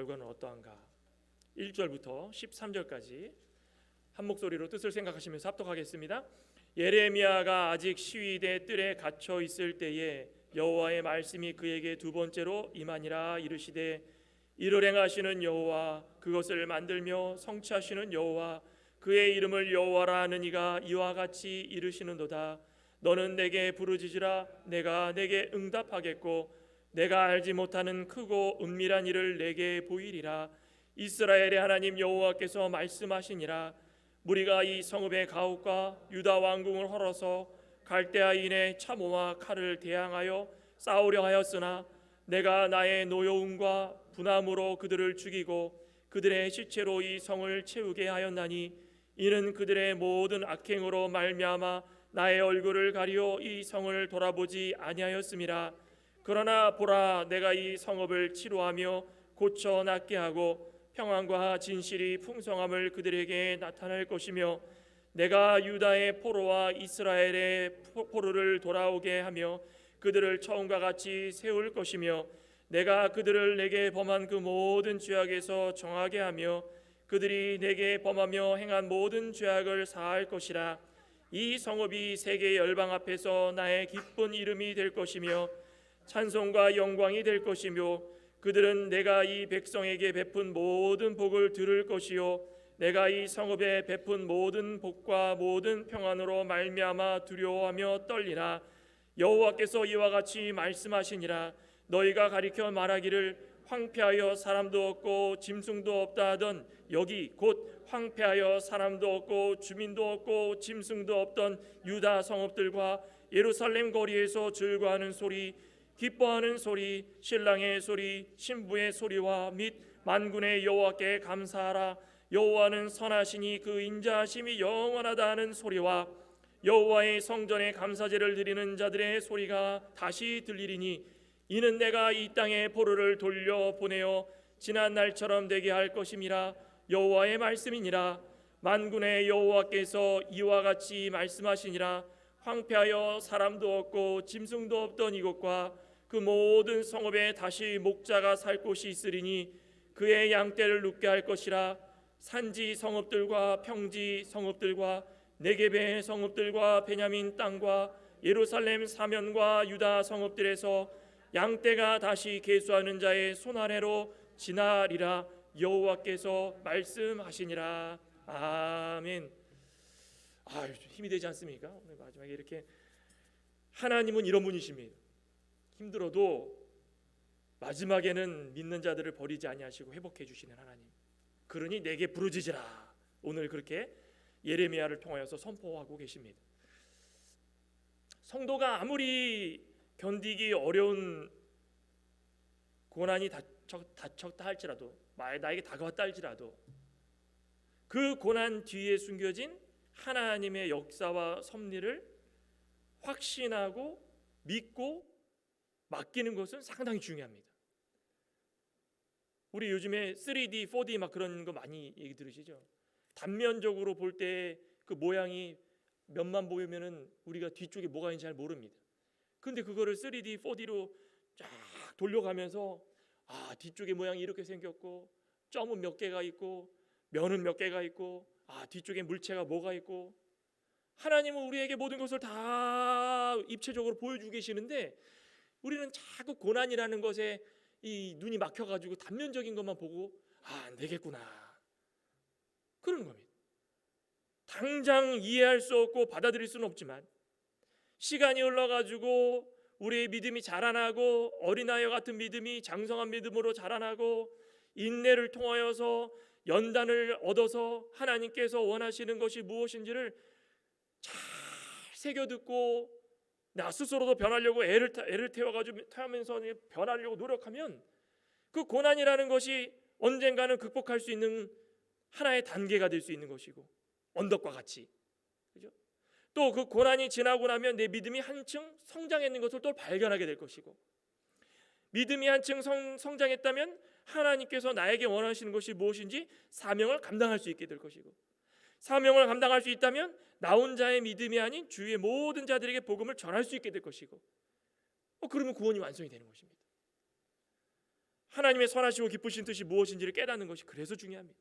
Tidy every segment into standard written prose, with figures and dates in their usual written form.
결과는 어떠한가? 1절부터 13절까지 한 목소리로 뜻을 생각하시면서 합독하겠습니다. 예레미야가 아직 시위대 뜰에 갇혀 있을 때에 여호와의 말씀이 그에게 두 번째로 임하니라. 이르시되 이를 행하시는 여호와, 그것을 만들며 성취하시는 여호와, 그의 이름을 여호와라 하는 이가 이와 같이 이르시는도다. 너는 내게 부르짖으라. 내가 내게 응답하겠고 내가 알지 못하는 크고 은밀한 일을 내게 보이리라. 이스라엘의 하나님 여호와께서 말씀하시니라. 무리가 이 성읍의 가옥과 유다 왕궁을 헐어서 갈대아인의 참호와 칼을 대항하여 싸우려 하였으나 내가 나의 노여움과 분함으로 그들을 죽이고 그들의 시체로 이 성을 채우게 하였나니 이는 그들의 모든 악행으로 말미암아 나의 얼굴을 가리어 이 성을 돌아보지 아니하였음이라. 그러나 보라, 내가 이 성읍을 치료하며 고쳐 낫게 하고 평안과 진실이 풍성함을 그들에게 나타낼 것이며 내가 유다의 포로와 이스라엘의 포로를 돌아오게 하며 그들을 처음과 같이 세울 것이며 내가 그들을 내게 범한 그 모든 죄악에서 정하게 하며 그들이 내게 범하며 행한 모든 죄악을 사할 것이라. 이 성읍이 세계 열방 앞에서 나의 기쁜 이름이 될 것이며 찬송과 영광이 될 것이며 그들은 내가 이 백성에게 베푼 모든 복을 들을 것이요 내가 이 성읍에 베푼 모든 복과 모든 평안으로 말미암아 두려워하며 떨리라. 여호와께서 이와 같이 말씀하시니라. 너희가 가리켜 말하기를 황폐하여 사람도 없고 짐승도 없다 하던 여기 곧 황폐하여 사람도 없고 주민도 없고 짐승도 없던 유다 성읍들과 예루살렘 거리에서 즐거워하는 소리, 기뻐하는 소리, 신랑의 소리, 신부의 소리와 및 만군의 여호와께 감사하라. 여호와는 선하시니 그 인자하심이 영원하다 하는 소리와 여호와의 성전에 감사제를 드리는 자들의 소리가 다시 들리리니 이는 내가 이 땅에 포로를 돌려 보내어 지난 날처럼 되게 할 것임이라. 여호와의 말씀이니라. 만군의 여호와께서 이와 같이 말씀하시니라. 황폐하여 사람도 없고 짐승도 없던 이곳과 그 모든 성읍에 다시 목자가 살 곳이 있으리니 그의 양떼를 눕게 할 것이라. 산지 성읍들과 평지 성읍들과 네겝의 성읍들과 베냐민 땅과 예루살렘 사면과 유다 성읍들에서 양떼가 다시 계수하는 자의 손 아래로 지나리라. 여호와께서 말씀하시니라. 아멘. 힘이 되지 않습니까? 오늘 마지막에 이렇게 하나님은 이런 분이십니다. 힘들어도 마지막에는 믿는 자들을 버리지 아니하시고 회복해 주시는 하나님. 그러니 내게 부르짖으라. 오늘 그렇게 예레미야를 통하여서 선포하고 계십니다. 성도가 아무리 견디기 어려운 고난이 닥쳤다 할지라도, 나에게 다가왔다 할지라도 그 고난 뒤에 숨겨진 하나님의 역사와 섭리를 확신하고 믿고 맡기는 것은 상당히 중요합니다. 우리 요즘에 3D, 4D 막 그런 거 많이 얘기 들으시죠? 단면적으로 볼 때 그 모양이 면만 보이면은 우리가 뒤쪽에 뭐가 있는지 잘 모릅니다. 근데 그거를 3D, 4D로 쫙 돌려가면서 뒤쪽에 모양이 이렇게 생겼고 점은 몇 개가 있고 면은 몇 개가 있고 뒤쪽에 물체가 뭐가 있고 하나님은 우리에게 모든 것을 다 입체적으로 보여주고 계시는데 우리는 자꾸 고난이라는 것에 이 눈이 막혀가지고 단면적인 것만 보고 안 되겠구나 그러는 겁니다. 당장 이해할 수 없고 받아들일 수는 없지만 시간이 흘러가지고 우리의 믿음이 자라나고 어린아이와 같은 믿음이 장성한 믿음으로 자라나고 인내를 통하여서 연단을 얻어서 하나님께서 원하시는 것이 무엇인지를 잘 새겨듣고 나 스스로도 변하려고 애를 태워가지고 태우면서 변하려고 노력하면 그 고난이라는 것이 언젠가는 극복할 수 있는 하나의 단계가 될 수 있는 것이고 언덕과 같이, 그죠? 또 그 고난이 지나고 나면 내 믿음이 한층 성장했는 것을 또 발견하게 될 것이고 믿음이 한층 성장했다면 하나님께서 나에게 원하시는 것이 무엇인지 사명을 감당할 수 있게 될 것이고 사명을 감당할 수 있다면 나 혼자의 믿음이 아닌 주위의 모든 자들에게 복음을 전할 수 있게 될 것이고 그러면 구원이 완성이 되는 것입니다. 하나님의 선하시고 기쁘신 뜻이 무엇인지를 깨닫는 것이 그래서 중요합니다.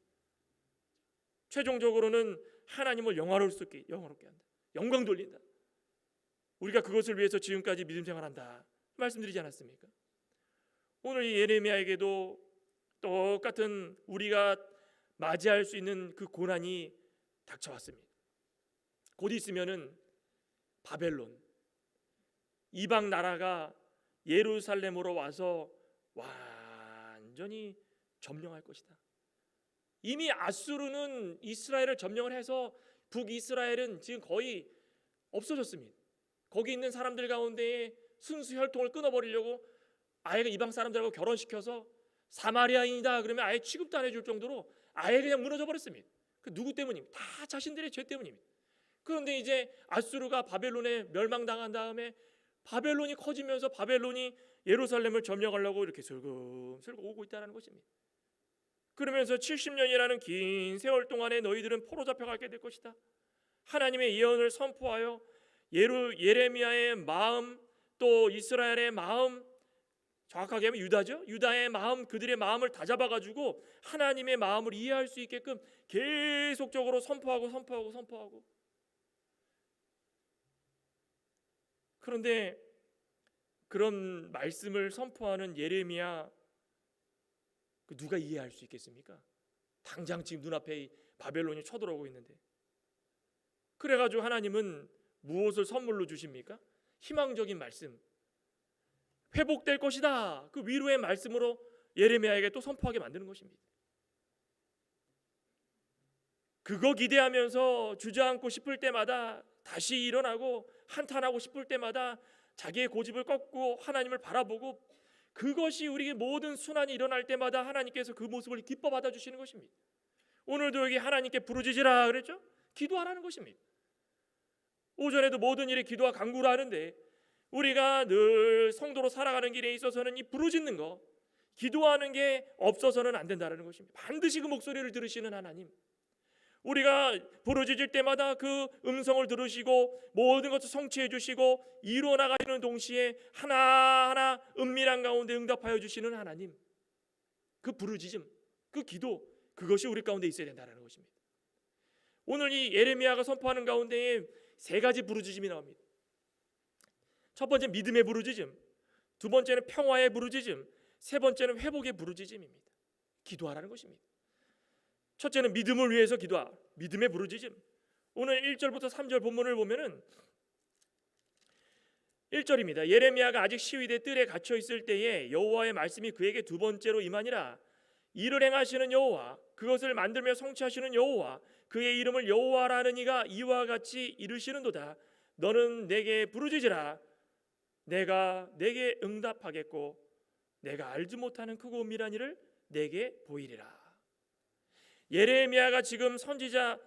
최종적으로는 하나님을 영화롭게 한다. 영광 돌린다. 우리가 그것을 위해서 지금까지 믿음 생활한다 말씀드리지 않았습니까? 오늘 이 예레미야에게도 똑같은 우리가 맞이할 수 있는 그 고난이 닥쳐왔습니다. 곧 있으면은 바벨론, 이방 나라가 예루살렘으로 와서 완전히 점령할 것이다. 이미 아수르는 이스라엘을 점령을 해서 북이스라엘은 지금 거의 없어졌습니다. 거기 있는 사람들 가운데 순수 혈통을 끊어버리려고 아예 이방 사람들하고 결혼시켜서 사마리아인이다 그러면 아예 취급도 안 해줄 정도로 아예 그냥 무너져 버렸습니다. 그 누구 때문입니까? 다 자신들의 죄 때문입니다. 그런데 이제 아수르가 바벨론에 멸망당한 다음에 바벨론이 커지면서 바벨론이 예루살렘을 점령하려고 이렇게 슬금슬금 오고 있다는 것입니다. 그러면서 70년이라는 긴 세월 동안에 너희들은 포로 잡혀가게 될 것이다. 하나님의 예언을 선포하여 예레미야의 마음, 또 이스라엘의 마음, 정확하게 하면 유다죠. 유다의 마음, 그들의 마음을 다 잡아가지고 하나님의 마음을 이해할 수 있게끔 계속적으로 선포하고. 그런데 그런 말씀을 선포하는 예레미야, 누가 이해할 수 있겠습니까? 당장 지금 눈앞에 바벨론이 쳐들어오고 있는데. 그래가지고 하나님은 무엇을 선물로 주십니까? 희망적인 말씀, 회복될 것이다. 그 위로의 말씀으로 예레미야에게 또 선포하게 만드는 것입니다. 그거 기대하면서 주저앉고 싶을 때마다 다시 일어나고 한탄하고 싶을 때마다 자기의 고집을 꺾고 하나님을 바라보고, 그것이 우리의 모든 순환이 일어날 때마다 하나님께서 그 모습을 기뻐 받아주시는 것입니다. 오늘도 여기 하나님께 부르짖으라 그랬죠? 기도하라는 것입니다. 오전에도 모든 일에 기도와 간구를 하는데, 우리가 늘 성도로 살아가는 길에 있어서는 이 부르짖는 거, 기도하는 게 없어서는 안 된다는 것입니다. 반드시 그 목소리를 들으시는 하나님, 우리가 부르짖을 때마다 그 음성을 들으시고 모든 것을 성취해 주시고 이루어 나가는 동시에 하나하나 은밀한 가운데 응답하여 주시는 하나님, 그 부르짖음, 그 기도, 그것이 우리 가운데 있어야 된다는 것입니다. 오늘 이 예레미야가 선포하는 가운데에 세 가지 부르짖음이 나옵니다. 첫 번째 믿음의 부르짖음, 두 번째는 평화의 부르짖음, 세 번째는 회복의 부르짖음입니다. 기도하라는 것입니다. 첫째는 믿음을 위해서 기도하, 믿음의 부르짖음. 오늘 1절부터 3절 본문을 보면은 1절입니다. 예레미야가 아직 시위대 뜰에 갇혀 있을 때에 여호와의 말씀이 그에게 두 번째로 임하니라. 이를 행하시는 여호와, 그것을 만들며 성취하시는 여호와, 그의 이름을 여호와라는 이가 이와 같이 이르시는도다. 너는 내게 부르짖으라. 내가 내게 응답하겠고 내가 알지 못하는 크고 은밀한 일을 내게 보이리라. 예레미야가 지금 선지자,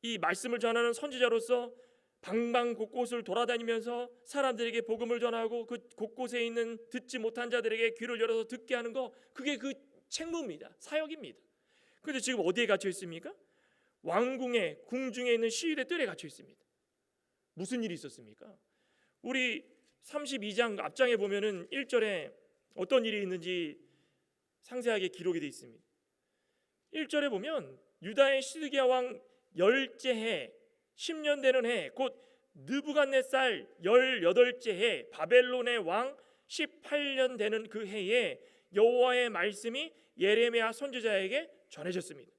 이 말씀을 전하는 선지자로서 방방 곳곳을 돌아다니면서 사람들에게 복음을 전하고 그 곳곳에 있는 듣지 못한 자들에게 귀를 열어서 듣게 하는 거, 그게 그 책무입니다. 사역입니다. 그런데 지금 어디에 갇혀 있습니까? 왕궁의 궁중에 있는 시위대 뜰에 갇혀 있습니다. 무슨 일이 있었습니까? 우리 32장 앞장에 보면은 1절에 어떤 일이 있는지 상세하게 기록이 되어 있습니다. 1절에 보면 유다의 시드기야 왕 10째 해, 10년 되는 해, 곧 느부갓네살 18째 해, 바벨론의 왕 18년 되는 그 해에 여호와의 말씀이 예레미야 선지자에게 전해졌습니다.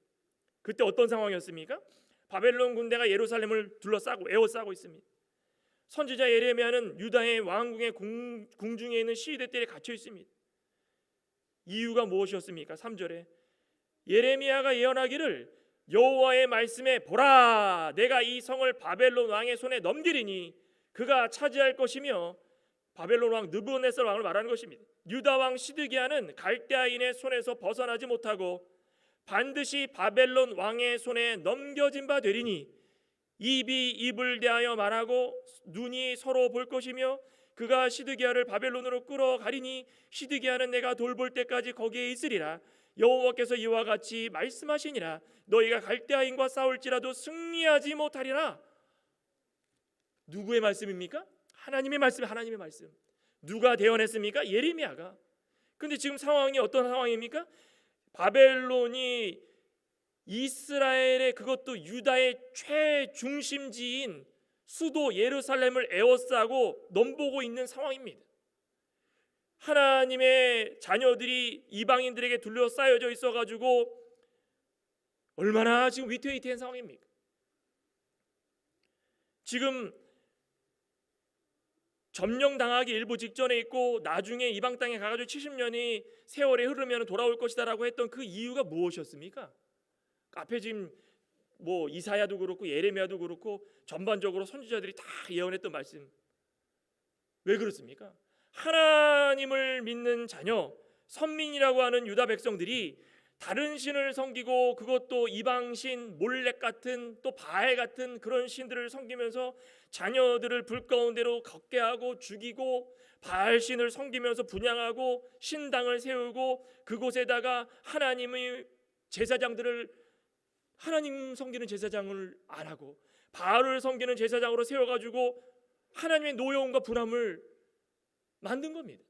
그때 어떤 상황이었습니까? 바벨론 군대가 예루살렘을 둘러싸고 에워싸고 있습니다. 선지자 예레미야는 유다의 왕궁의 궁중에 있는 시위대 뜰에 갇혀 있습니다. 이유가 무엇이었습니까? 3절에 예레미야가 예언하기를 여호와의 말씀에 보라, 내가 이 성을 바벨론 왕의 손에 넘기리니 그가 차지할 것이며, 바벨론 왕 느부갓네살 왕을 말하는 것입니다. 유다 왕 시드기야는 갈대아인의 손에서 벗어나지 못하고 반드시 바벨론 왕의 손에 넘겨진 바 되리니 입이 입을 대하여 말하고 눈이 서로 볼 것이며 그가 시드기야를 바벨론으로 끌어가리니 시드기야는 내가 돌볼 때까지 거기에 있으리라. 여호와께서 이와 같이 말씀하시니라. 너희가 갈대아인과 싸울지라도 승리하지 못하리라. 누구의 말씀입니까? 하나님의 말씀. 하나님의 말씀. 누가 대언했습니까? 예레미야가. 그런데 지금 상황이 어떤 상황입니까? 바벨론이 이스라엘의, 그것도 유다의 최중심지인 수도 예루살렘을 에워싸고 넘보고 있는 상황입니다. 하나님의 자녀들이 이방인들에게 둘러싸여져 있어가지고 얼마나 지금 위태위태한 상황입니까? 지금 점령당하기 일보 직전에 있고 나중에 이방 땅에 가가지고 70년이 세월이 흐르면 돌아올 것이다라고 했던 그 이유가 무엇이었습니까? 앞에 지금 뭐 이사야도 그렇고 예레미야도 그렇고 전반적으로 선지자들이 다 예언했던 말씀, 왜 그렇습니까? 하나님을 믿는 자녀, 선민이라고 하는 유다 백성들이 다른 신을 섬기고, 그것도 이방신, 몰렉 같은, 또 바알 같은 그런 신들을 섬기면서 자녀들을 불 가운데로 걷게 하고 죽이고, 바알 신을 섬기면서 분향하고 신당을 세우고, 그곳에다가 하나님의 제사장들을, 하나님 섬기는 제사장을 안 하고 바알을 섬기는 제사장으로 세워가지고 하나님의 노여움과 분함을 만든 겁니다.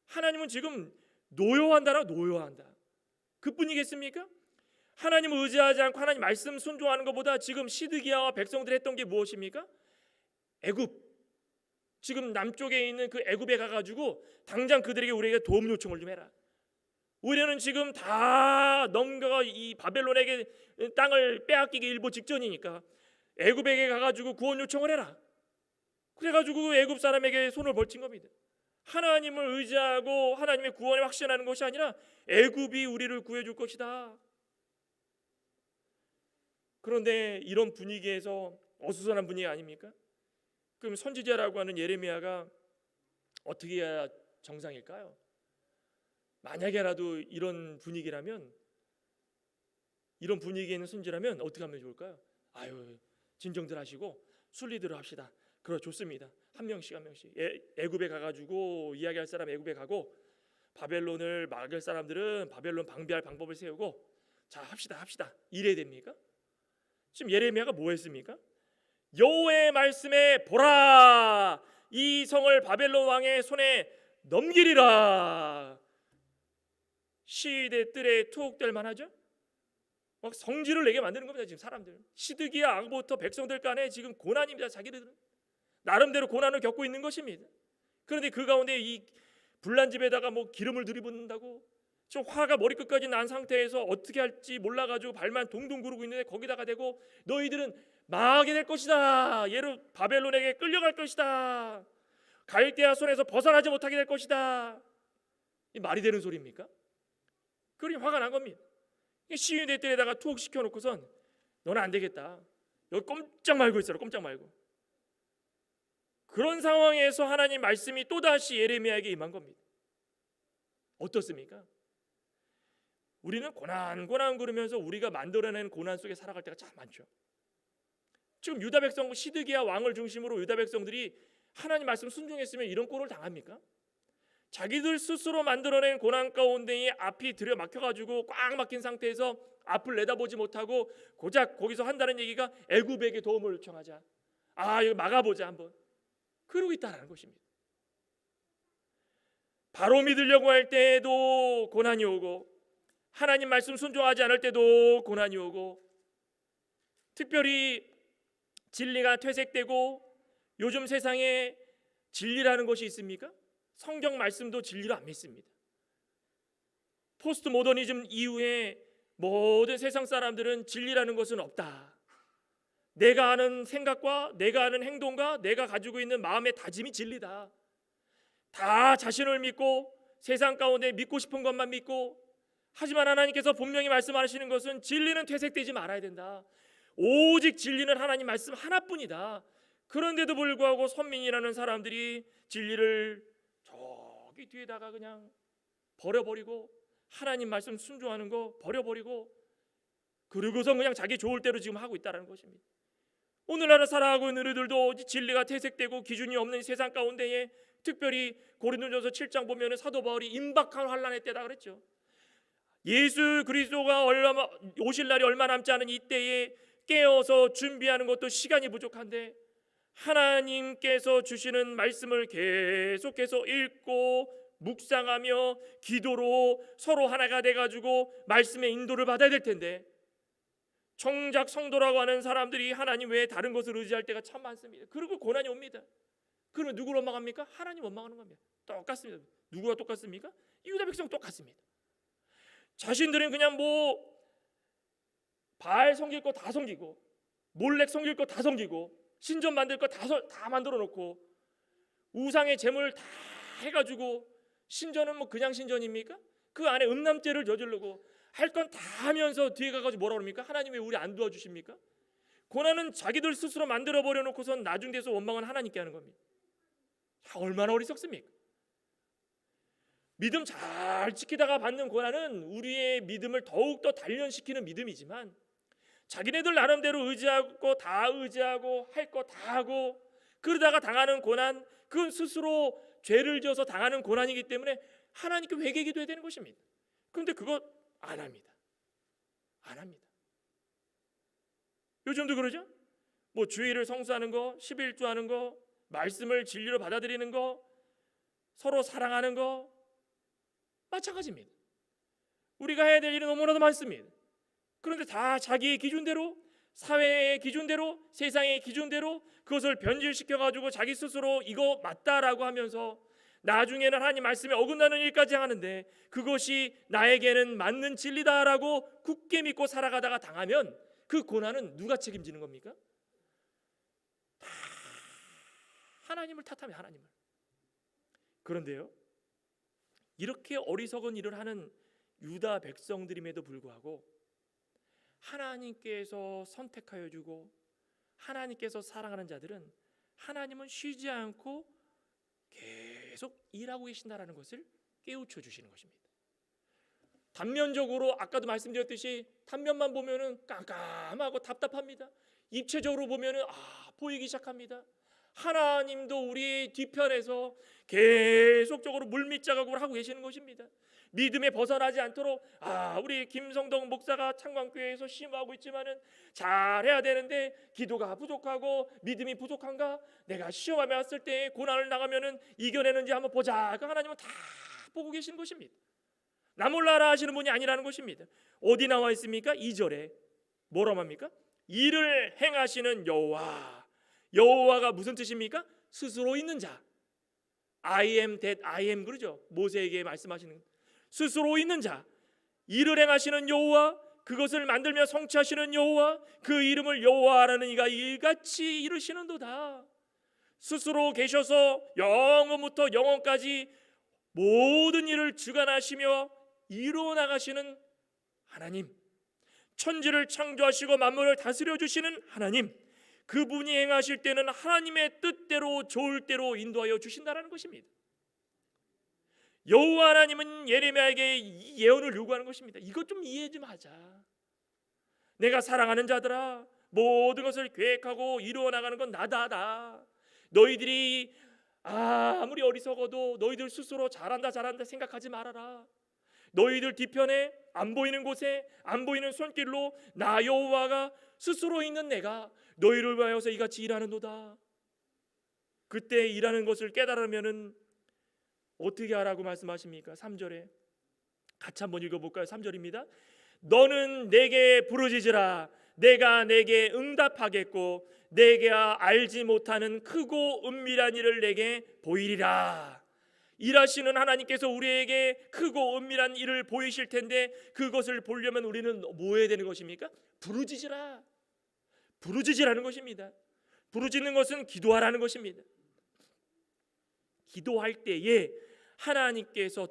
하나님은 지금 노여워한다라 노여워한다, 그뿐이겠습니까? 하나님을 의지하지 않고 하나님 말씀 순종하는 것보다 지금 시드기야와 백성들이 했던 게 무엇입니까? 애굽, 지금 남쪽에 있는 그 애굽에 가가지고 당장 그들에게 우리에게 도움 요청을 좀 해라. 우리는 지금 다 넘겨가 이 바벨론에게 땅을 빼앗기기 일보 직전이니까 애굽에게 가가지고 구원 요청을 해라. 그래가지고 애굽 사람에게 손을 벌친 겁니다. 하나님을 의지하고 하나님의 구원에 확신하는 것이 아니라 애굽이 우리를 구해줄 것이다. 그런데 이런 분위기에서, 어수선한 분위기 아닙니까? 그럼 선지자라고 하는 예레미야가 어떻게 해야 정상일까요? 만약에라도 이런 분위기라면, 이런 분위기에 있는 선지라면 어떻게 하면 좋을까요? 아유, 진정들 하시고 순리대로 합시다. 그래, 좋습니다. 한 명씩 한 명씩 애굽에 가가지고 이야기할 사람 애굽에 가고, 바벨론을 막을 사람들은 바벨론 방비할 방법을 세우고, 자 합시다. 이래야 됩니까? 지금 예레미야가 뭐 했습니까? 여호와의 말씀에 보라, 이 성을 바벨론 왕의 손에 넘기리라. 시위대 뜰에 투옥될 만하죠? 막 성질을 내게 만드는 겁니다. 지금 사람들, 시드기야 악부터 백성들 간에 지금 고난입니다. 자기들은 나름대로 고난을 겪고 있는 것입니다. 그런데 그 가운데 이 불난집에다가 뭐 기름을 들이붓는다고, 좀 화가 머리끝까지 난 상태에서 어떻게 할지 몰라가지고 발만 동동 구르고 있는데 거기다가 대고 너희들은 망하게 될 것이다, 예루 바벨론에게 끌려갈 것이다, 갈대아 손에서 벗어나지 못하게 될 것이다. 이 말이 되는 소리입니까? 그러니 화가 난 겁니다. 시위대 때에다가 투옥 시켜놓고선 너는 안 되겠다, 여기 꼼짝 말고 있어라, 꼼짝 말고. 그런 상황에서 하나님 말씀이 또다시 예레미야에게 임한 겁니다. 어떻습니까? 우리는 고난 그러면서 우리가 만들어낸 고난 속에 살아갈 때가 참 많죠. 지금 유다 백성, 시드기야 왕을 중심으로 유다 백성들이 하나님 말씀 순종했으면 이런 꼴을 당합니까? 자기들 스스로 만들어낸 고난 가운데에 앞이 들여막혀가지고 꽉 막힌 상태에서 앞을 내다보지 못하고 고작 거기서 한다는 얘기가 애굽에게 도움을 요청하자, 이거 막아보자 한번, 그러고 있다는 것입니다. 바로 믿으려고 할 때에도 고난이 오고, 하나님 말씀 순종하지 않을 때도 고난이 오고, 특별히 진리가 퇴색되고, 요즘 세상에 진리라는 것이 있습니까? 성경 말씀도 진리로 안 믿습니다. 포스트 모더니즘 이후에 모든 세상 사람들은 진리라는 것은 없다, 내가 아는 생각과 내가 아는 행동과 내가 가지고 있는 마음의 다짐이 진리다, 다 자신을 믿고 세상 가운데 믿고 싶은 것만 믿고, 하지만 하나님께서 분명히 말씀하시는 것은 진리는 퇴색되지 말아야 된다, 오직 진리는 하나님 말씀 하나뿐이다. 그런데도 불구하고 선민이라는 사람들이 진리를 저기 뒤에다가 그냥 버려버리고, 하나님 말씀 순종하는 거 버려버리고, 그러고서 그냥 자기 좋을 대로 지금 하고 있다는 것입니다. 오늘날을 살아가고 있는 우리들도 진리가 퇴색되고 기준이 없는 세상 가운데에, 특별히 고린도전서 7장 보면 사도 바울이 임박한 환난의 때다 그랬죠. 예수 그리스도가 오실 날이 얼마 남지 않은 이때에 깨어서 준비하는 것도 시간이 부족한데, 하나님께서 주시는 말씀을 계속해서 읽고 묵상하며 기도로 서로 하나가 돼가지고 말씀의 인도를 받아야 될 텐데, 정작 성도라고 하는 사람들이 하나님 외에 다른 것을 의지할 때가 참 많습니다. 그리고 고난이 옵니다. 그러면 누구를 원망합니까? 하나님 원망하는 겁니다. 똑같습니다. 누구가 똑같습니까? 유다 백성 똑같습니다. 자신들은 그냥 뭐 바알 섬길 거 다 섬기고, 몰렉 섬길 거 다 섬기고, 신전 만들 거 다 만들어 놓고, 우상의 제물 다 해가지고, 신전은 뭐 그냥 신전입니까? 그 안에 음란죄를 저지르고 할 건 다 하면서 뒤에 가가지고 뭐라 그럽니까? 하나님 왜 우리 안 도와주십니까? 고난은 자기들 스스로 만들어 버려 놓고선 나중 돼서 원망은 하나님께 하는 겁니다. 얼마나 어리석습니까? 믿음 잘 지키다가 받는 고난은 우리의 믿음을 더욱더 단련시키는 믿음이지만, 자기네들 나름대로 의지하고 다 의지하고 할 거 다 하고 그러다가 당하는 고난, 그건 스스로 죄를 지어서 당하는 고난이기 때문에 하나님께 회개기도해야 되는 것입니다. 그런데 그거 안 합니다. 안 합니다. 요즘도 그러죠? 뭐 주일을 성수하는 거, 11조 하는 거, 말씀을 진리로 받아들이는 거, 서로 사랑하는 거 마찬가지입니다. 우리가 해야 될 일은 너무나도 많습니다. 그런데 다 자기의 기준대로, 사회의 기준대로, 세상의 기준대로 그것을 변질시켜가지고 자기 스스로 이거 맞다라고 하면서 나중에는 하나님 말씀에 어긋나는 일까지 하는데, 그것이 나에게는 맞는 진리다라고 굳게 믿고 살아가다가 당하면 그 고난은 누가 책임지는 겁니까? 다 하나님을 탓하면 하나님을. 그런데요, 이렇게 어리석은 일을 하는 유다 백성들임에도 불구하고 하나님께서 선택하여 주고 하나님께서 사랑하는 자들은 하나님은 쉬지 않고 계속 일하고 계신다라는 것을 깨우쳐 주시는 것입니다. 단면적으로 아까도 말씀드렸듯이 단면만 보면은 깜깜하고 답답합니다. 입체적으로 보면은 보이기 시작합니다. 하나님도 우리 뒤편에서 계속적으로 물밑작업을 하고 계시는 것입니다. 믿음에 벗어나지 않도록 우리 김성동 목사가 창광교회에서 심호하고 있지만은 잘해야 되는데 기도가 부족하고 믿음이 부족한가? 내가 시험하며 왔을 때 고난을 나가면은 이겨내는지 한번 보자. 그 하나님은 다 보고 계신 것입니다. 나 몰라라 하시는 분이 아니라는 것입니다. 어디 나와 있습니까? 2절에 뭐라고 합니까? 이를 행하시는 여호와. 여호와가 무슨 뜻입니까? 스스로 있는 자. I am that I am 그러죠. 모세에게 말씀하시는 스스로 있는 자, 이를 행하시는 여호와, 그것을 만들며 성취하시는 여호와, 그 이름을 여호와라는 이가 일같이 이르시는도다. 스스로 계셔서 영원부터 영원까지 모든 일을 주관하시며 이루어 나가시는 하나님, 천지를 창조하시고 만물을 다스려 주시는 하나님, 그분이 행하실 때는 하나님의 뜻대로 좋을 대로 인도하여 주신다라는 것입니다. 여호와 하나님은 예레미야에게 이 예언을 요구하는 것입니다. 이것 좀 이해 좀 하자. 내가 사랑하는 자들아, 모든 것을 계획하고 이루어 나가는 건 나다. 너희들이 아무리 어리석어도 너희들 스스로 잘한다 생각하지 말아라. 너희들 뒤편에 안 보이는 곳에 안 보이는 손길로 나 여호와가 스스로 있는 내가 너희를 위하여서 이같이 일하는도다. 그때 일하는 것을 깨달으면은 어떻게 하라고 말씀하십니까? 3절에 같이 한번 읽어볼까요? 3절입니다. 너는 내게 부르짖으라. 내가 내게 응답하겠고 내가 알지 못하는 크고 은밀한 일을 내게 보이리라. 일하시는 하나님께서 우리에게 크고 은밀한 일을 보이실 텐데, 그것을 보려면 우리는 뭐 해야 되는 것입니까? 부르짖으라. 부르짖으라는 것입니다. 부르짖는 것은 기도하라는 것입니다. 기도할 때에 하나님께서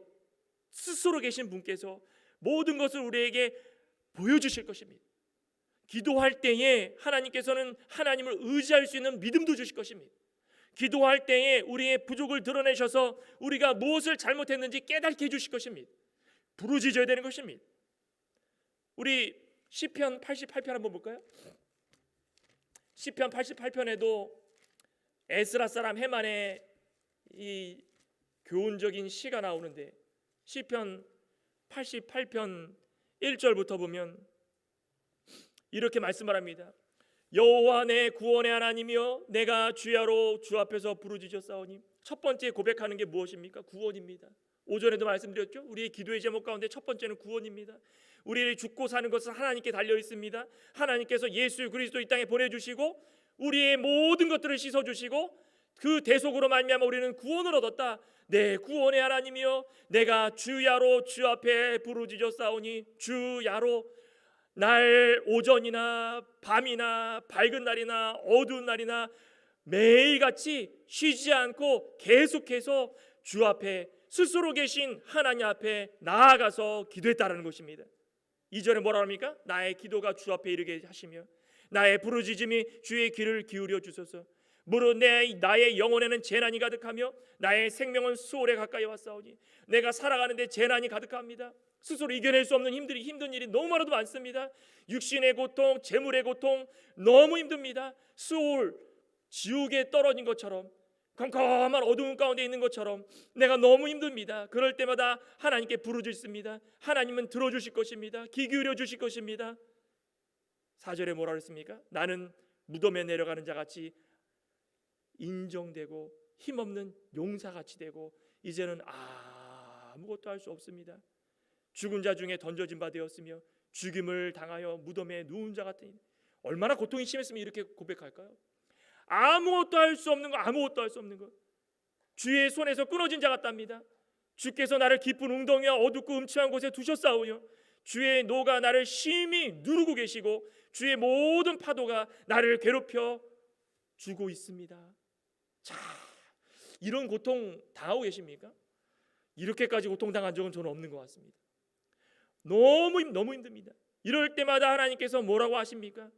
스스로 계신 분께서 모든 것을 우리에게 보여주실 것입니다. 기도할 때에 하나님께서는 하나님을 의지할 수 있는 믿음도 주실 것입니다. 기도할 때에 우리의 부족을 드러내셔서 우리가 무엇을 잘못했는지 깨닫게 해주실 것입니다. 부르짖어야 되는 것입니다. 우리 시편 88편 한번 볼까요? 시편 88편에도 에스라 사람 헤만의 이 교훈적인 시가 나오는데, 시편 88편 1절부터 보면 이렇게 말씀을 합니다. 여호와 내 구원의 하나님이여, 내가 주야로 주 앞에서 부르짖었사오니. 첫 번째 고백하는 게 무엇입니까? 구원입니다. 오전에도 말씀드렸죠. 우리의 기도의 제목 가운데 첫 번째는 구원입니다. 우리의 죽고 사는 것은 하나님께 달려 있습니다. 하나님께서 예수 그리스도 이 땅에 보내주시고 우리의 모든 것들을 씻어주시고 그 대속으로 말미암아 우리는 구원을 얻었다. 내 구원의 하나님이여, 내가 주야로 주 앞에 부르짖어 싸우니 주야로 날 오전이나 밤이나 밝은 날이나 어두운 날이나 매일같이 쉬지 않고 계속해서 주 앞에 스스로 계신 하나님 앞에 나아가서 기도했다라는 것입니다. 2절에 뭐라 합니까? 나의 기도가 주 앞에 이르게 하시며 나의 부르짖음이 주의 귀를 기울여 주소서. 무릇 나의 영혼에는 재난이 가득하며 나의 생명은 수월에 가까이 왔사오니 내가 살아가는데 재난이 가득합니다. 스스로 이겨낼 수 없는 힘든 일이 너무나도 많습니다. 육신의 고통, 재물의 고통 너무 힘듭니다. 수월, 지옥에 떨어진 것처럼 컴컴한 어두운 가운데 있는 것처럼 내가 너무 힘듭니다. 그럴 때마다 하나님께 부르짖습니다. 하나님은 들어주실 것입니다. 귀 기울여 주실 것입니다. 4절에 뭐라 그랬습니까? 나는 무덤에 내려가는 자같이 인정되고 힘없는 용사같이 되고 이제는 아무것도 할 수 없습니다. 죽은 자 중에 던져진 바 되었으며 죽임을 당하여 무덤에 누운 자 같으니 얼마나 고통이 심했으면 이렇게 고백할까요? 아무것도 할 수 없는 거, 아무것도 할 수 없는 거. 주의 손에서 끊어진 자 같답니다. 주께서 나를 깊은 웅덩이와 어둡고 음침한 곳에 두셨사오며 주의 노가 나를 심히 누르고 계시고 주의 모든 파도가 나를 괴롭혀 주고 있습니다. 자, 이런 고통 당하고 계십니까? 이렇게까지 고통당한 적은 저는 없는 것 같습니다. 너무 힘듭니다. 이럴 때마다 하나님께서 뭐라고 하십니까?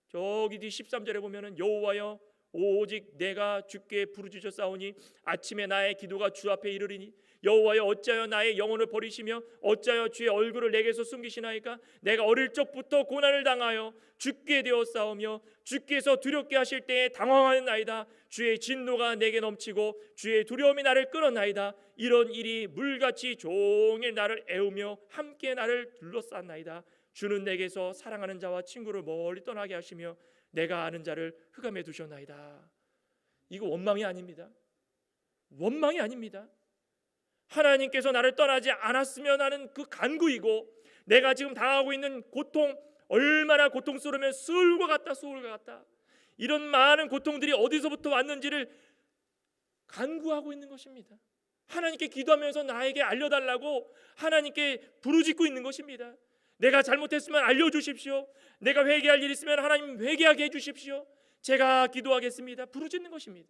저기 뒤 13절에 보면은 여호와여 오직 내가 주께 부르짖었사오니 아침에 나의 기도가 주 앞에 이르리니 여호와여 어찌하여 나의 영혼을 버리시며 어찌하여 주의 얼굴을 내게서 숨기시나이까? 내가 어릴 적부터 고난을 당하여 죽게 되었사오며 주께서 두렵게 하실 때에 당황하나이다. 주의 진노가 내게 넘치고 주의 두려움이 나를 끌어나이다. 이런 일이 물같이 종일 나를 애우며 함께 나를 둘러쌌나이다. 주는 내게서 사랑하는 자와 친구를 멀리 떠나게 하시며 내가 아는 자를 흑암에 두셨나이다. 이거 원망이 아닙니다. 원망이 아닙니다. 하나님께서 나를 떠나지 않았으면 하는 그 간구이고 내가 지금 당하고 있는 고통 얼마나 고통스러우면 수울과 같다. 이런 많은 고통들이 어디서부터 왔는지를 간구하고 있는 것입니다. 하나님께 기도하면서 나에게 알려달라고 하나님께 부르짖고 있는 것입니다. 내가 잘못했으면 알려주십시오. 내가 회개할 일 있으면 하나님 회개하게 해주십시오. 제가 기도하겠습니다. 부르짖는 것입니다.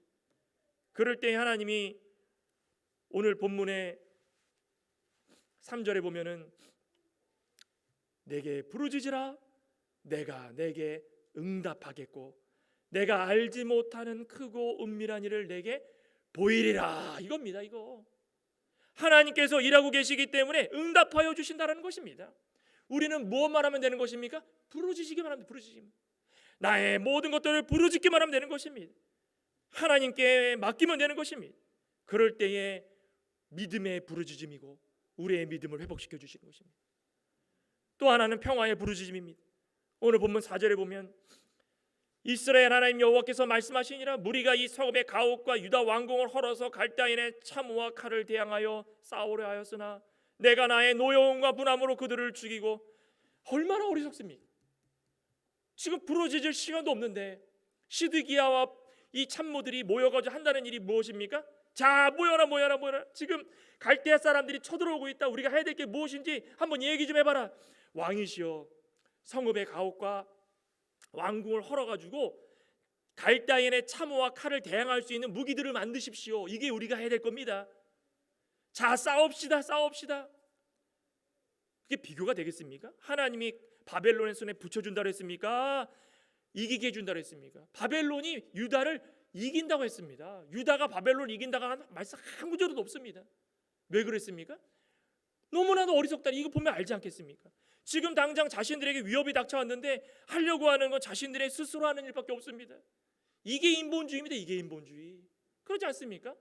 그럴 때 하나님이 오늘 본문의 3절에 보면은 내게 부르짖으라 내가 내게 응답하겠고 내가 알지 못하는 크고 은밀한 일을 내게 보이리라. 이겁니다. 이거 하나님께서 일하고 계시기 때문에 응답하여 주신다는 것입니다. 우리는 무엇만 하면 되는 것입니까? 부르짖기만 하면 부르짖기만. 나의 모든 것들을 부르짖기만 하면 되는 것입니다. 하나님께 맡기면 되는 것입니다. 그럴 때에 믿음의 부르짖음이고 우리의 믿음을 회복시켜 주시는 것입니다. 또 하나는 평화의 부르짖음입니다. 오늘 본문 4절에 보면 이스라엘 하나님 여호와께서 말씀하시니라 무리가 이 성읍의 가옥과 유다 왕궁을 헐어서 갈대아인의 참호와 칼을 대항하여 싸우려 하였으나 내가 나의 노여움과 분함으로 그들을 죽이고. 얼마나 어리석습니까? 지금 부르짖을 시간도 없는데 시드기야와 이 참모들이 모여가지고 한다는 일이 무엇입니까? 자, 모여라. 지금 갈대아 사람들이 쳐들어오고 있다. 우리가 해야 될 게 무엇인지 한번 얘기 좀 해봐라. 왕이시여, 성읍의 가옥과 왕궁을 헐어가지고 갈대아인의 참호와 칼을 대항할 수 있는 무기들을 만드십시오. 이게 우리가 해야 될 겁니다. 자, 싸웁시다. 그게 비교가 되겠습니까? 하나님이 바벨론의 손에 붙여준다고 했습니까? 이기게 해준다고 했습니까? 바벨론이 유다를 이긴다고 했습니다. 유다가 바벨론을 이긴다고 하는 말씀 한 구절도 없습니다. 왜 그랬습니까? 너무나도 어리석다. 이거 보면 알지 않겠습니까? 지금 당장 자신들에게 위협이 닥쳐왔는데 하려고 하는 건 자신들의 스스로 하는 일밖에 없습니다. 이게 인본주의입니다. 이게 인본주의. 그렇지 않습니까?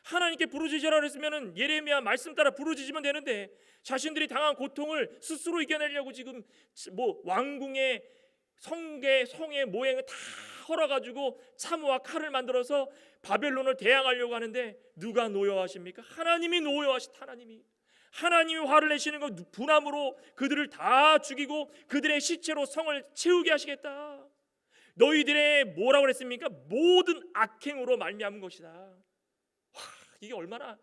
하나님께 부르짖으라 그랬으면 예레미야 말씀 따라 부르짖으면 되는데 자신들이 당한 고통을 스스로 이겨내려고 지금 왕궁의 성의 모양을 다 헐어가지고 참호와 칼을 만들어서 바벨론을 대항하려고 하는데 누가 노여워하십니까? 하나님이 노여워하시다. 하나님이 화를 내시는 것, 분함으로 그들을 다 죽이고 그들의 시체로 성을 채우게 하시겠다. 너희들의 뭐라고 그랬습니까? 모든 악행으로 말미암은 것이다. 와, 이게 얼마나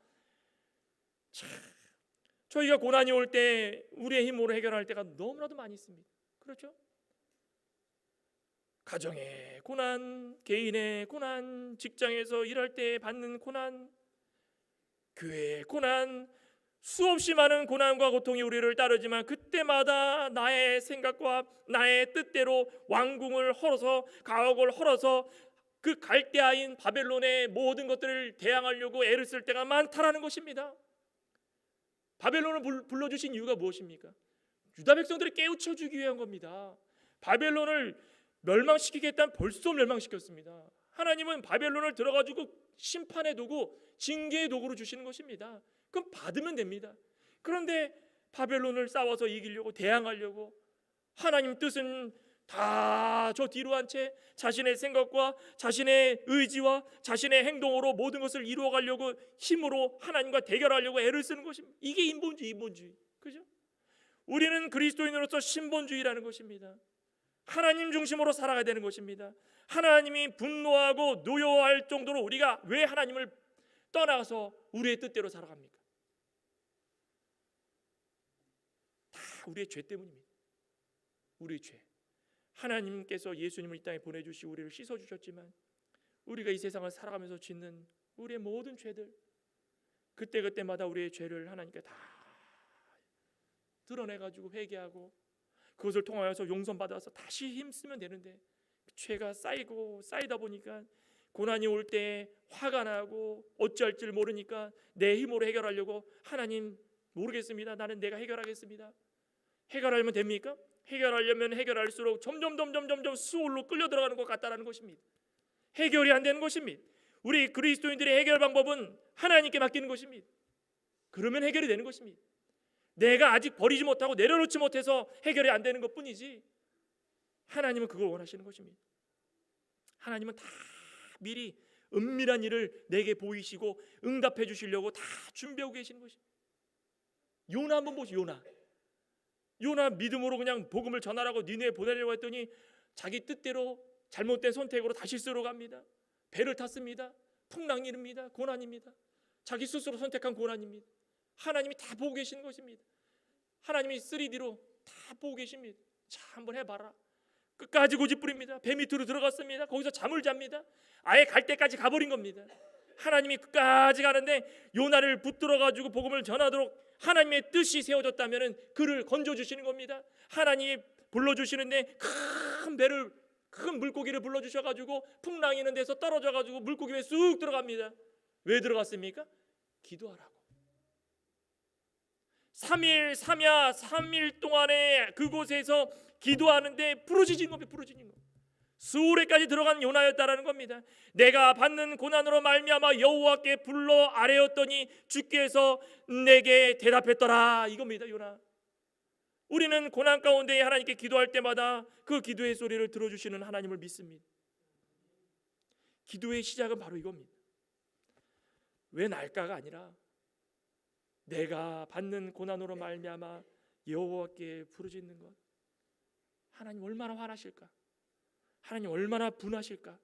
저희가 고난이 올 때 우리의 힘으로 해결할 때가 너무나도 많이 있습니다. 그렇죠? 가정의 고난, 개인의 고난, 직장에서 일할 때 받는 고난, 교회의 고난, 수없이 많은 고난과 고통이 우리를 따르지만 그때마다 나의 생각과 나의 뜻대로 왕궁을 헐어서 가옥을 헐어서 그 갈대아인 바벨론의 모든 것들을 대항하려고 애를 쓸 때가 많다라는 것입니다. 바벨론을 불러주신 이유가 무엇입니까? 유다 백성들을 깨우쳐주기 위한 겁니다. 바벨론을 멸망시키겠다면 벌써 멸망시켰습니다. 하나님은 바벨론을 들어가지고 심판의 도구, 징계의 도구로 주시는 것입니다. 그럼 받으면 됩니다. 그런데 바벨론을 싸워서 이기려고 대항하려고 하나님 뜻은 다 저 뒤로 한 채 자신의 생각과 자신의 의지와 자신의 행동으로 모든 것을 이루어가려고 힘으로 하나님과 대결하려고 애를 쓰는 것입니다. 이게 인본주의. 그죠? 우리는 그리스도인으로서 신본주의라는 것입니다. 하나님 중심으로 살아가야 되는 것입니다. 하나님이 분노하고 노여워할 정도로 우리가 왜 하나님을 떠나서 우리의 뜻대로 살아갑니까? 다 우리의 죄 때문입니다. 우리의 죄. 하나님께서 예수님을 이 땅에 보내주시고 우리를 씻어주셨지만 우리가 이 세상을 살아가면서 짓는 우리의 모든 죄들, 그때마다 우리의 죄를 하나님께 다 드러내가지고 회개하고 그것을 통하여서 용서받아서 다시 힘쓰면 되는데 죄가 쌓이다 보니까 고난이 올 때 화가 나고 어찌할 줄 모르니까 내 힘으로 해결하려고 하나님 모르겠습니다. 나는 내가 해결하겠습니다. 해결하면 됩니까? 해결하려면 해결할수록 점점 수월로 끌려 들어가는 것 같다라는 것입니다. 해결이 안 되는 것입니다. 우리 그리스도인들의 해결 방법은 하나님께 맡기는 것입니다. 그러면 해결이 되는 것입니다. 내가 아직 버리지 못하고 내려놓지 못해서 해결이 안 되는 것뿐이지 하나님은 그걸 원하시는 것입니다. 하나님은 다 미리 은밀한 일을 내게 보이시고 응답해 주시려고 다 준비하고 계시는 것입니다. 요나 한번 보시오. 요나 믿음으로 그냥 복음을 전하라고 니네에 보내려고 했더니 자기 뜻대로 잘못된 선택으로 다시 쓰러 갑니다. 배를 탔습니다. 풍랑이 일입니다. 고난입니다. 자기 스스로 선택한 고난입니다. 하나님이 다 보고 계시는 것입니다. 하나님이 3D로 다 보고 계십니다. 자, 한번 해봐라. 끝까지 고집부립니다. 배 밑으로 들어갔습니다. 거기서 잠을 잡니다. 아예 갈 때까지 가버린 겁니다. 하나님이 끝까지 가는데 요나를 붙들어 가지고 복음을 전하도록 하나님의 뜻이 세워졌다면 그를 건져주시는 겁니다. 하나님이 불러주시는데 큰 물고기를 불러주셔가지고 풍랑이 있는 데서 떨어져가지고 물고기 배에 쑥 들어갑니다. 왜 들어갔습니까? 기도하라고. 3일 동안에 그곳에서 기도하는데 부르짖은 겁니다. 수레까지 들어간 요나였다라는 겁니다. 내가 받는 고난으로 말미암아 여호와께 불러 아뢰었더니 주께서 내게 대답했더라, 이겁니다. 요나. 우리는 고난 가운데 하나님께 기도할 때마다 그 기도의 소리를 들어주시는 하나님을 믿습니다. 기도의 시작은 바로 이겁니다. 왜 날까가 아니라 내가 받는 고난으로 말미암아 여호와께 부르짖는 것. 하나님 얼마나 화나실까? 하나님 얼마나 분하실까?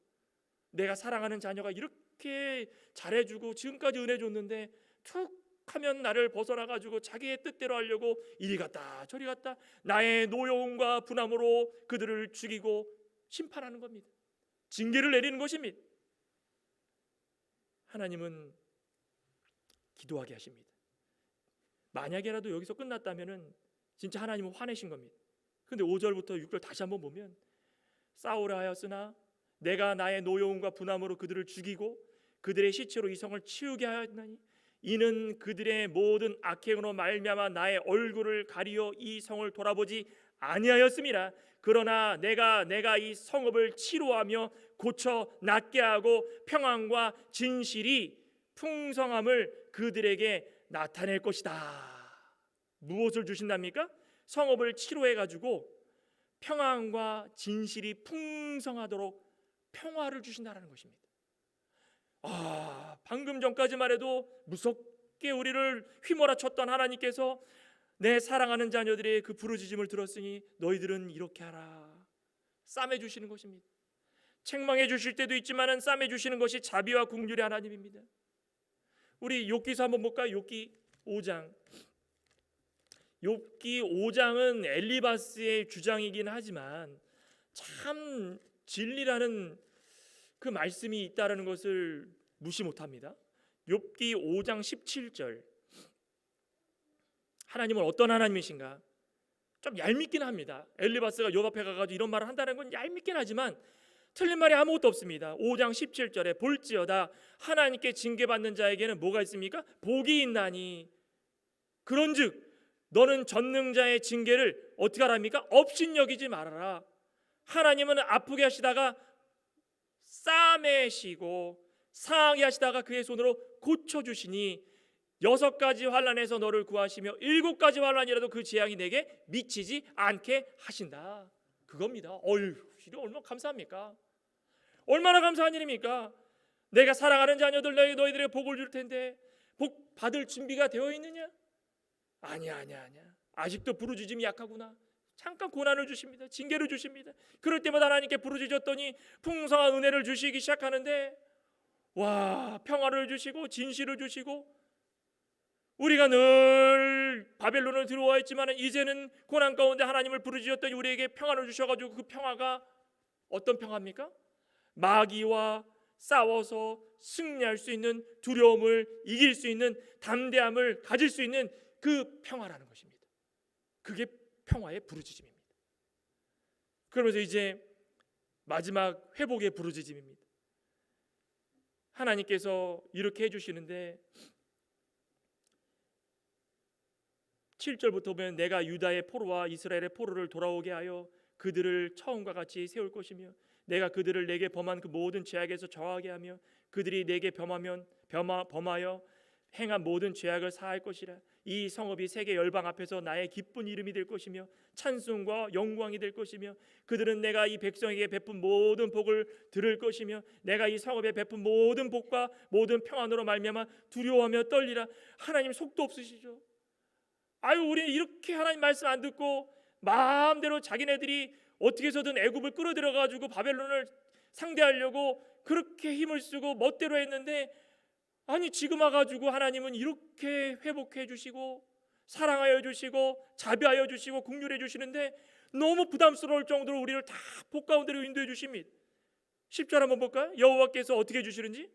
내가 사랑하는 자녀가 이렇게 잘해주고 지금까지 은혜 줬는데 툭 하면 나를 벗어나가지고 자기의 뜻대로 하려고 이리 갔다 저리 갔다 나의 노여움과 분함으로 그들을 죽이고 심판하는 겁니다. 징계를 내리는 것입니다. 하나님은 기도하게 하십니다. 만약에라도 여기서 끝났다면 진짜 하나님은 화내신 겁니다. 근데 5절부터 6절 다시 한번 보면 싸우라 하였으나 내가 나의 노여움과 분함으로 그들을 죽이고 그들의 시체로 이 성을 치우게 하였나니 이는 그들의 모든 악행으로 말미암아 나의 얼굴을 가리어 이 성을 돌아보지 아니하였음이라. 그러나 내가 이 성읍을 치료하며 고쳐 낫게 하고 평안과 진실이 풍성함을 그들에게 나타낼 것이다. 무엇을 주신답니까? 성읍을 치료해 가지고 평안과 진실이 풍성하도록 평화를 주신다는 것입니다. 방금 전까지만 해도 무섭게 우리를 휘몰아쳤던 하나님께서 내 사랑하는 자녀들의 그 부르짖음을 들었으니 너희들은 이렇게 하라, 싸매 주시는 것입니다. 책망해 주실 때도 있지만은 싸매 주시는 것이 자비와 긍휼의 하나님입니다. 우리 욥기서 한번 볼까요? 욥기 5장. 욥기 5장은 엘리바스의 주장이긴 하지만 참 진리라는 그 말씀이 있다는 것을 무시 못합니다. 욥기 5장 17절. 하나님은 어떤 하나님이신가? 좀 얄밉긴 합니다. 엘리바스가 욥 앞에 가가지고 이런 말을 한다는 건 얄밉긴 하지만 틀린 말이 아무것도 없습니다. 5장 17절에 볼지어다 하나님께 징계받는 자에게는 뭐가 있습니까? 복이 있나니 그런즉 너는 전능자의 징계를 어떻게 하랍니까? 업신여기지 말아라. 하나님은 아프게 하시다가 싸매시고 상하게 하시다가 그의 손으로 고쳐주시니 6가지 환난에서 너를 구하시며 7가지 환난이라도 그 재앙이 내게 미치지 않게 하신다. 그겁니다. 이거 얼마나 감사합니까? 얼마나 감사한 일입니까? 내가 사랑하는 자녀들 너희들에게 복을 줄 텐데 복 받을 준비가 되어 있느냐? 아니야. 아직도 부르짖음이 약하구나. 잠깐 고난을 주십니다. 징계를 주십니다. 그럴 때마다 하나님께 부르짖었더니 풍성한 은혜를 주시기 시작하는데 평화를 주시고 진실을 주시고 우리가 늘 바벨론을 들어와 있지만 이제는 고난 가운데 하나님을 부르짖었더니 우리에게 평화를 주셔가지고 그 평화가 어떤 평화입니까? 마귀와 싸워서 승리할 수 있는, 두려움을 이길 수 있는, 담대함을 가질 수 있는 그 평화라는 것입니다. 그게 평화의 부르짖음입니다. 그러면서 이제 마지막 회복의 부르짖음입니다. 하나님께서 이렇게 해주시는데 7절부터 보면 내가 유다의 포로와 이스라엘의 포로를 돌아오게 하여 그들을 처음과 같이 세울 것이며 내가 그들을 내게 범한 그 모든 죄악에서 저하게 하며 그들이 내게 범하여 행한 모든 죄악을 사할 것이라. 이 성읍이 세계 열방 앞에서 나의 기쁜 이름이 될 것이며 찬송과 영광이 될 것이며 그들은 내가 이 백성에게 베푼 모든 복을 들을 것이며 내가 이 성읍에 베푼 모든 복과 모든 평안으로 말미암아 두려워하며 떨리라. 하나님 속도 없으시죠? 우리는 이렇게 하나님 말씀 안 듣고 마음대로 자기네들이 어떻게 해서든 애굽을 끌어들여 가지고 바벨론을 상대하려고 그렇게 힘을 쓰고 멋대로 했는데 지금 와가지고 하나님은 이렇게 회복해 주시고 사랑하여 주시고 자비하여 주시고 긍휼해 주시는데 너무 부담스러울 정도로 우리를 다 복 가운데로 인도해 주십니다. 10절 한번 볼까요? 여호와께서 어떻게 해주시는지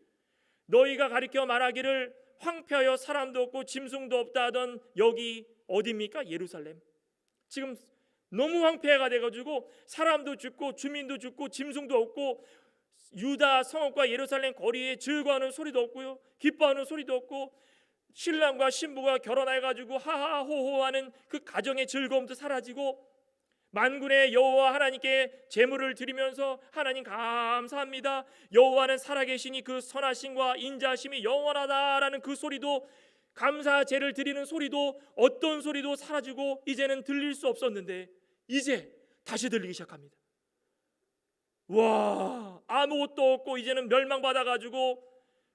너희가 가리켜 말하기를 황폐하여 사람도 없고 짐승도 없다 하던 여기 어디입니까? 예루살렘. 지금 너무 황폐가 돼가지고 사람도 죽고 주민도 죽고 짐승도 없고 유다 성읍과 예루살렘 거리에 즐거워하는 소리도 없고요, 기뻐하는 소리도 없고 신랑과 신부가 결혼해가지고 하하호호하는 그 가정의 즐거움도 사라지고 만군의 여호와 하나님께 제물을 드리면서 하나님 감사합니다, 여호와는 살아계시니 그 선하심과 인자하심이 영원하다라는 그 소리도, 감사제를 드리는 소리도, 어떤 소리도 사라지고 이제는 들릴 수 없었는데 이제 다시 들리기 시작합니다. 아무것도 없고 이제는 멸망받아가지고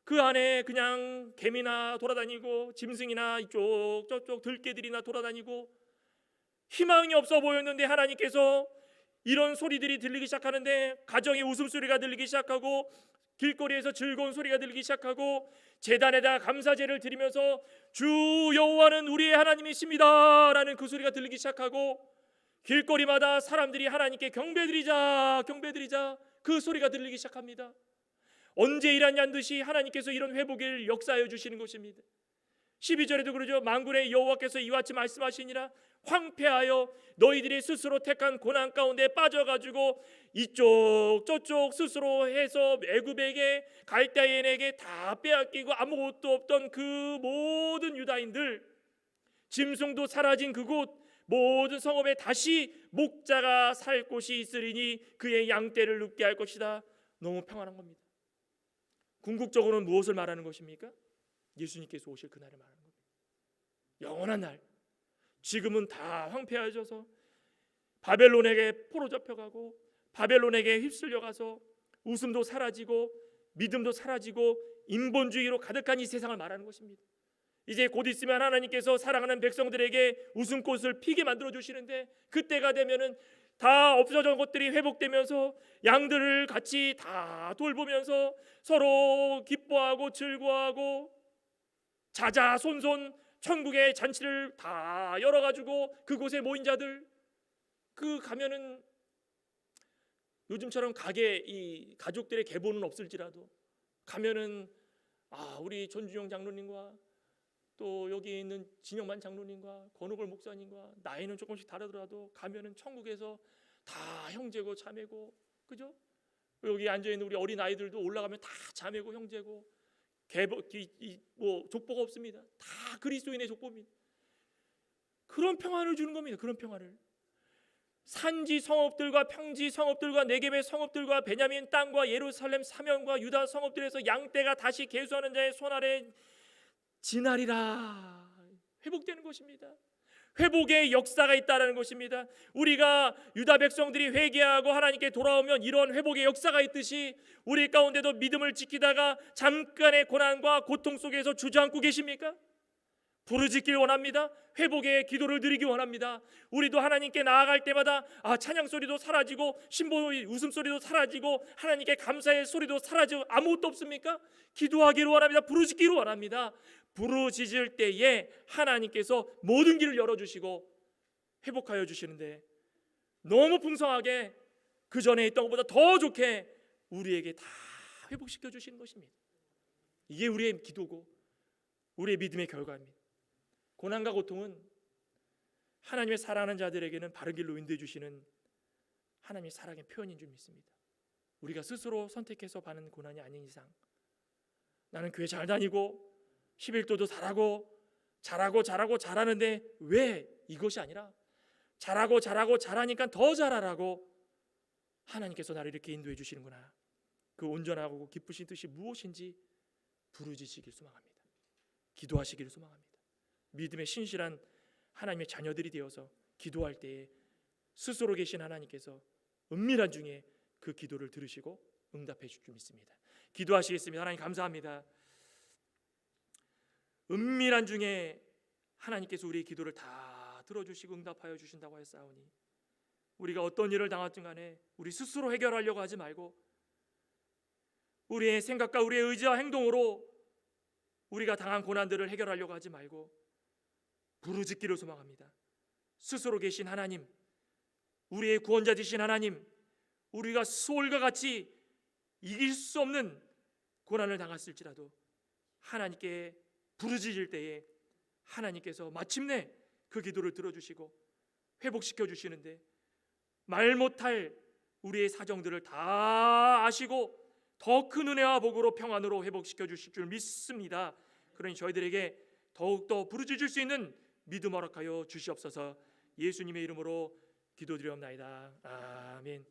그 안에 그냥 개미나 돌아다니고 짐승이나 이쪽 저쪽 들개들이나 돌아다니고 희망이 없어 보였는데 하나님께서 이런 소리들이 들리기 시작하는데 가정의 웃음소리가 들리기 시작하고 길거리에서 즐거운 소리가 들리기 시작하고 제단에다 감사제를 드리면서 주 여호와는 우리의 하나님이십니다 라는 그 소리가 들리기 시작하고 길거리마다 사람들이 하나님께 경배드리자 그 소리가 들리기 시작합니다. 언제 일하냐는 듯이 하나님께서 이런 회복을 역사하여 주시는 것입니다. 12절에도 그러죠. 만군의 여호와께서 이와 같이 말씀하시니라. 황폐하여 너희들이 스스로 택한 고난 가운데 빠져가지고 이쪽 저쪽 스스로 해서 애굽에게 갈대인에게 다 빼앗기고 아무것도 없던 그 모든 유다인들, 짐승도 사라진 그곳 모든 성읍에 다시 목자가 살 곳이 있으리니 그의 양떼를 눕게 할 것이다. 너무 평안한 겁니다. 궁극적으로는 무엇을 말하는 것입니까? 예수님께서 오실 그날을 말하는 겁니다. 영원한 날. 지금은 다 황폐해져서 바벨론에게 포로잡혀가고 바벨론에게 휩쓸려가서 웃음도 사라지고 믿음도 사라지고 인본주의로 가득한 이 세상을 말하는 것입니다. 이제 곧 있으면 하나님께서 사랑하는 백성들에게 웃음꽃을 피게 만들어 주시는데, 그때가 되면은 다 없어진 것들이 회복되면서 양들을 같이 다 돌보면서 서로 기뻐하고 즐거워하고 자자손손 천국의 잔치를 다 열어가지고 그곳에 모인 자들, 그 가면은 요즘처럼 가게 이 가족들의 계보는 없을지라도 가면은 우리 전주영 장로님과 또 여기 있는 진영만 장로님과 권오걸 목사님과 나이는 조금씩 다르더라도 가면은 천국에서 다 형제고 자매고, 그죠? 여기 앉아 있는 우리 어린 아이들도 올라가면 다 자매고 형제고, 족보가 없습니다. 다 그리스도인의 족보입니다. 그런 평안을 주는 겁니다. 그런 평안을. 산지 성읍들과 평지 성읍들과 네겝의 성읍들과 베냐민 땅과 예루살렘 사면과 유다 성읍들에서 양떼가 다시 계수하는 자의 손 아래 지나리라. 회복되는 것입니다. 회복의 역사가 있다라는 것입니다. 우리가 유다 백성들이 회개하고 하나님께 돌아오면 이런 회복의 역사가 있듯이 우리 가운데도 믿음을 지키다가 잠깐의 고난과 고통 속에서 주저앉고 계십니까? 부르짖길 원합니다. 회복의 기도를 드리기 원합니다. 우리도 하나님께 나아갈 때마다 찬양 소리도 사라지고 신보의 웃음소리도 사라지고 하나님께 감사의 소리도 사라지고 아무것도 없습니까? 기도하기를 원합니다. 부르짖기를 원합니다. 부르짖을 때에 하나님께서 모든 길을 열어주시고 회복하여 주시는데, 너무 풍성하게 그 전에 있던 것보다 더 좋게 우리에게 다 회복시켜 주시는 것입니다. 이게 우리의 기도고 우리의 믿음의 결과입니다. 고난과 고통은 하나님의 사랑하는 자들에게는 바른 길로 인도해 주시는 하나님의 사랑의 표현인 줄 믿습니다. 우리가 스스로 선택해서 받는 고난이 아닌 이상, 나는 교회 잘 다니고 11도도 잘하는데 왜 이것이 아니라 잘하니까 더 잘하라고 하나님께서 나를 이렇게 인도해 주시는구나. 그 온전하고 기쁘신 뜻이 무엇인지 부르짖으시길 소망합니다. 기도하시기를 소망합니다. 믿음의 신실한 하나님의 자녀들이 되어서 기도할 때에 스스로 계신 하나님께서 은밀한 중에 그 기도를 들으시고 응답해 줄 줄 믿습니다. 기도하시겠습니다. 하나님 감사합니다. 은밀한 중에 하나님께서 우리의 기도를 다 들어주시고 응답하여 주신다고 하였사오니, 우리가 어떤 일을 당하든 간에 우리 스스로 해결하려고 하지 말고 우리의 생각과 우리의 의지와 행동으로 우리가 당한 고난들을 해결하려고 하지 말고 부르짖기를 소망합니다. 스스로 계신 하나님, 우리의 구원자 되신 하나님, 우리가 소울과 같이 이길 수 없는 고난을 당했을지라도 하나님께 부르짖을 때에 하나님께서 마침내 그 기도를 들어주시고 회복시켜 주시는데, 말 못할 우리의 사정들을 다 아시고 더 큰 은혜와 복으로 평안으로 회복시켜 주실 줄 믿습니다. 그러니 저희들에게 더욱더 부르짖을 수 있는 믿음 허락하여 주시옵소서. 예수님의 이름으로 기도드리옵나이다. 아멘.